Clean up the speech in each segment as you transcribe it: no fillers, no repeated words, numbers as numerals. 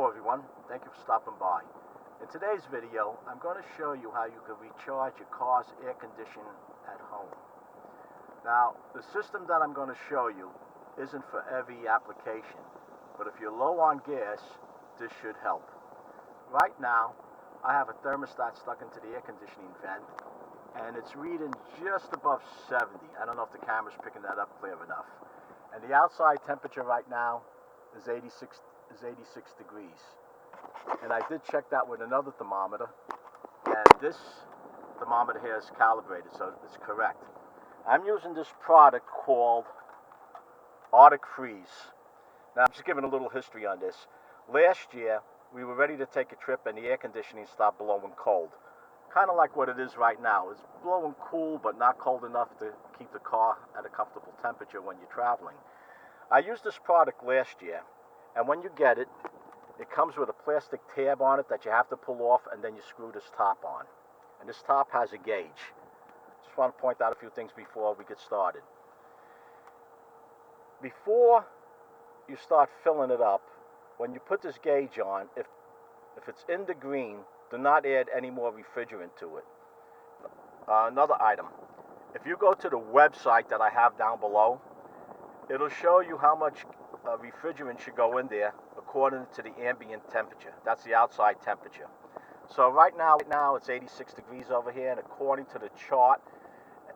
Hello everyone, thank you for stopping by. In today's video, I'm going to show you how you can recharge your car's air conditioning at home. Now, the system that I'm going to show you isn't for every application, but if you're low on gas, this should help. Right now, I have a thermostat stuck into the air conditioning vent, and it's reading just above 70. I don't know if the camera's picking that up clear enough. And the outside temperature right now is 86 degrees. And I did check that with another thermometer, and this thermometer here is calibrated, so it's correct. I'm using this product called Arctic Freeze. Now, I'm just giving a little history on this. Last year, we were ready to take a trip and the air conditioning stopped blowing cold. Kind of like what it is right now. It's blowing cool, but not cold enough to keep the car at a comfortable temperature when you're traveling. I used this product last year, and when you get it, it comes with a plastic tab on it that you have to pull off, and then you screw this top on. And this top has a gauge. Just want to point out a few things before we get started. Before you start filling it up, when you put this gauge on, if it's in the green, do not add any more refrigerant to it. Another item, if you go to the website that I have down below, it'll show you how much refrigerant should go in there according to the ambient temperature. That's the outside temperature. So right now it's 86 degrees over here, and according to the chart,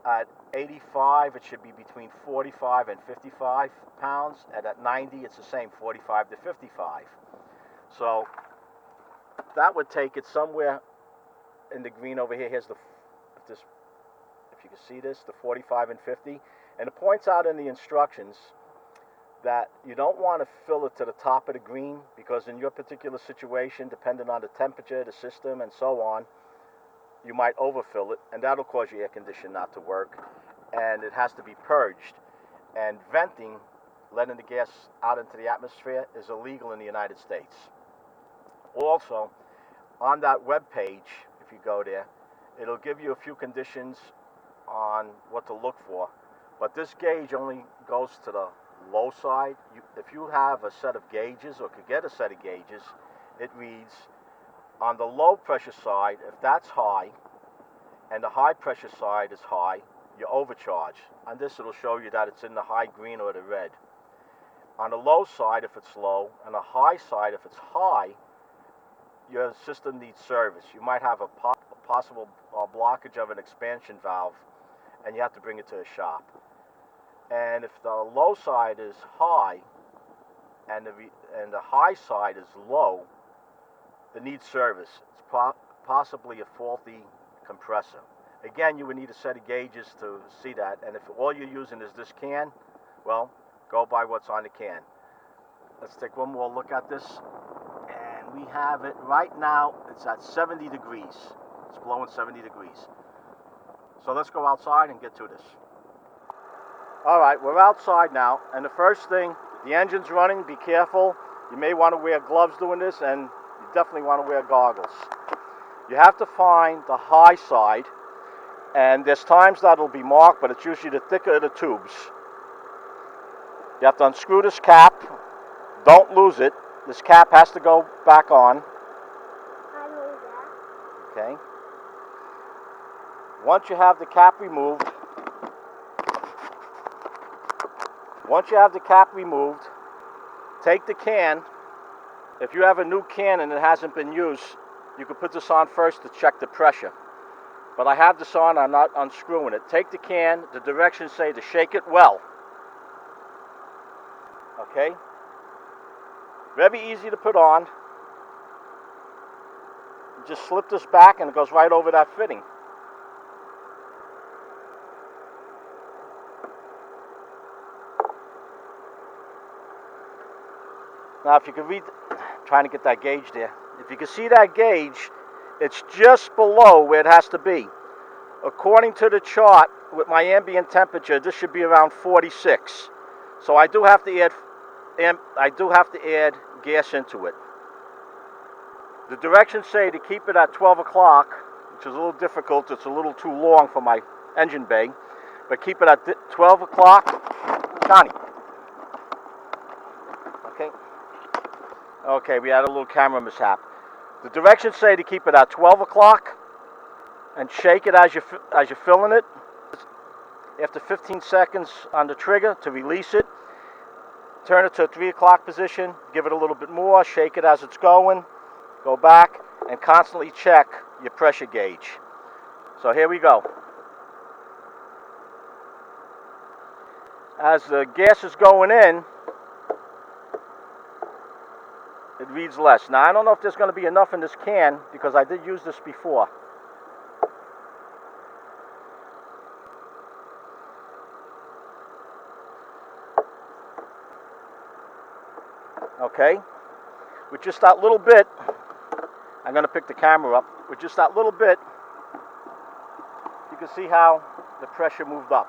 at 85 it should be between 45 and 55 pounds, and at 90 it's the same, 45 to 55. So that would take it somewhere in the green over here. Here's if you can see this, the 45 and 50, and it points out in the instructions that you don't want to fill it to the top of the green, because in your particular situation, depending on the temperature, the system, and so on, you might overfill it, and that'll cause your air conditioner not to work, and it has to be purged. And venting, letting the gas out into the atmosphere, is illegal in the United States. Also, on that web page, if you go there, it'll give you a few conditions on what to look for. But this gauge only goes to the low side. If you have a set of gauges, or could get a set of gauges, it reads on the low pressure side, if that's high, and the high pressure side is high, you overcharge. On this, it'll show you that it's in the high green or the red. On the low side, if it's low, and the high side, if it's high, your system needs service. You might have a possible blockage of an expansion valve, and you have to bring it to a shop. And if the low side is high and the high side is low, it needs service. It's possibly a faulty compressor. Again, you would need a set of gauges to see that, and if all you're using is this can, well, go by what's on the can. Let's take one more look at this, and we have it right now. It's at 70 degrees. It's blowing 70 degrees. So let's go outside and get to this. Alright, we're outside now, and the first thing, the engine's running. Be careful. You may want to wear gloves doing this, and you definitely want to wear goggles. You have to find the high side, and there's times that'll be marked, but it's usually the thicker of the tubes. You have to unscrew this cap. Don't lose it. This cap has to go back on. I know that. Okay. Once you have the cap removed, take the can. If you have a new can and it hasn't been used, you can put this on first to check the pressure. But I have this on, I'm not unscrewing it. Take the can, the directions say to shake it well. Okay? Very easy to put on. You just slip this back and it goes right over that fitting. Now, if you can read, trying to get that gauge there. If you can see that gauge, it's just below where it has to be. According to the chart, with my ambient temperature, this should be around 46. So I do have to add gas into it. The directions say to keep it at 12 o'clock, which is a little difficult. It's a little too long for my engine bay, but keep it at 12 o'clock. Johnny. Okay. Okay, we had a little camera mishap. The directions say to keep it at 12 o'clock and shake it as you're filling it. After 15 seconds on the trigger to release it, turn it to a 3 o'clock position, give it a little bit more, shake it as it's going, go back, and constantly check your pressure gauge. So here we go. As the gas is going in, it reads less. Now I don't know if there's going to be enough in this can because I did use this before. Okay, with just that little bit, I'm going to pick the camera up. With just that little bit, you can see how the pressure moved up.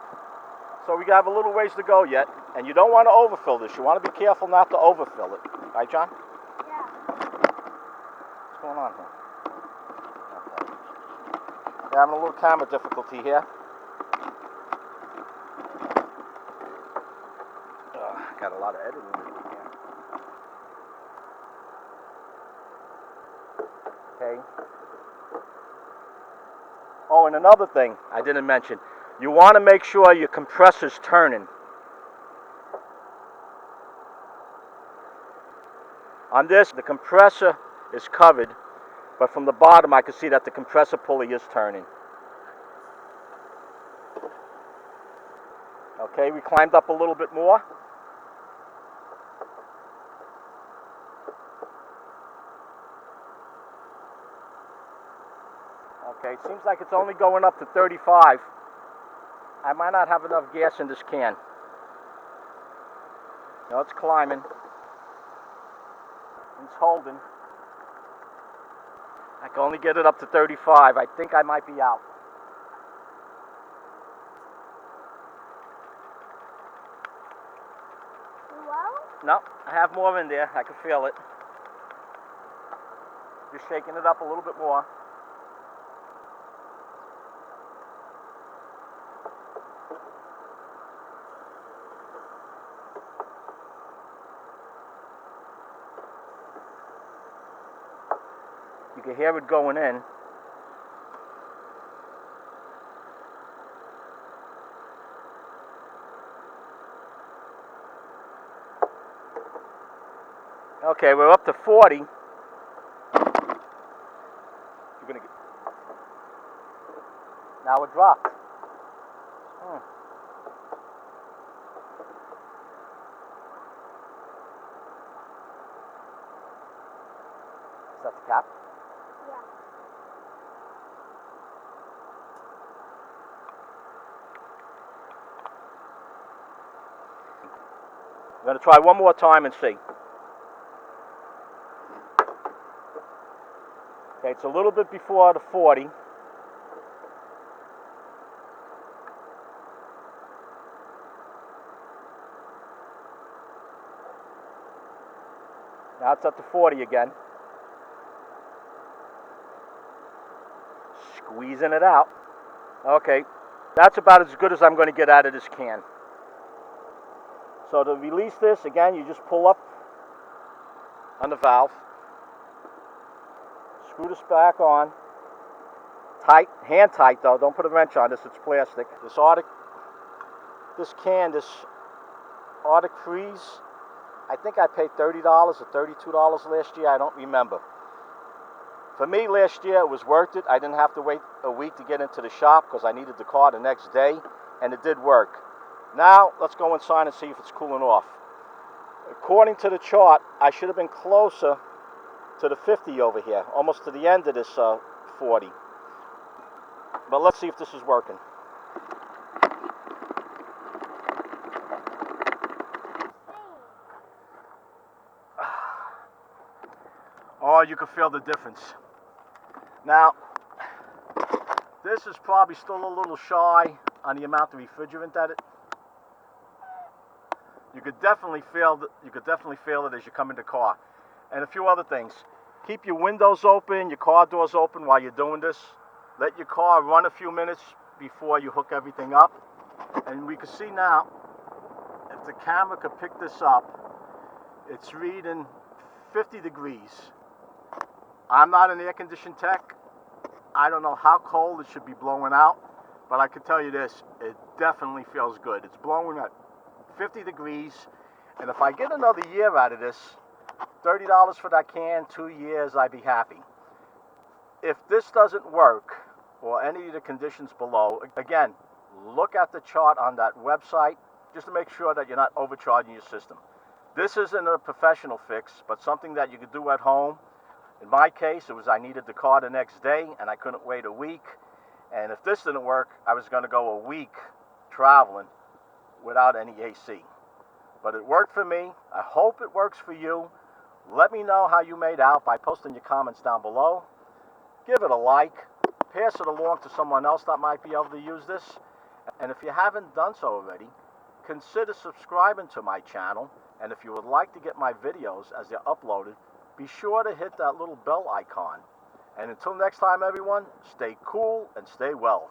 So we have a little ways to go yet, and you don't want to overfill this. You want to be careful not to overfill it. Right, John? Yeah. What's going on here? Okay. We're having a little camera difficulty here. Got a lot of editing to do here. Okay. Oh, and another thing I didn't mention. You want to make sure your compressor's turning. On this, the compressor is covered, but from the bottom I can see that the compressor pulley is turning. Okay, we climbed up a little bit more. Okay, it seems like it's only going up to 35. I might not have enough gas in this can. No, it's climbing. It's holding. I can only get it up to 35. I think I might be out. Well? No, I have more in there. I can feel it. Just shaking it up a little bit more. You can hear it going in. Okay, we're up to 40. You're gonna get... Now it dropped. Is that the cap? Yeah. I'm going to try one more time and see. Okay, it's a little bit before the 40. Now it's up to 40 again. Squeezing it out. Okay, that's about as good as I'm going to get out of this can. So to release this, again, you just pull up on the valve. Screw this back on. Tight, hand tight though, don't put a wrench on this, it's plastic. This Arctic Freeze, I think I paid $30 or $32 last year, I don't remember. For me last year it was worth it. I didn't have to wait a week to get into the shop because I needed the car the next day, and it did work. Now let's go inside and see if it's cooling off. According to the chart, I should have been closer to the 50 over here, almost to the end of this 40. But let's see if this is working. Oh, you can feel the difference. Now, this is probably still a little shy on the amount of refrigerant that you could definitely feel it as you come in the car. And a few other things. Keep your windows open, your car doors open while you're doing this. Let your car run a few minutes before you hook everything up. And we can see now, if the camera could pick this up, it's reading 50 degrees. I'm not an air conditioning tech. I don't know how cold it should be blowing out, but I can tell you this, it definitely feels good. It's blowing at 50 degrees, and if I get another year out of this, $30 for that can, 2 years, I'd be happy. If this doesn't work, or any of the conditions below, again, look at the chart on that website, just to make sure that you're not overcharging your system. This isn't a professional fix, but something that you could do at home. In my case, it was I needed the car the next day, and I couldn't wait a week. And if this didn't work, I was going to go a week traveling without any AC. But it worked for me. I hope it works for you. Let me know how you made out by posting your comments down below. Give it a like. Pass it along to someone else that might be able to use this. And if you haven't done so already, consider subscribing to my channel. And if you would like to get my videos as they're uploaded, be sure to hit that little bell icon. And until next time, everyone, stay cool and stay well.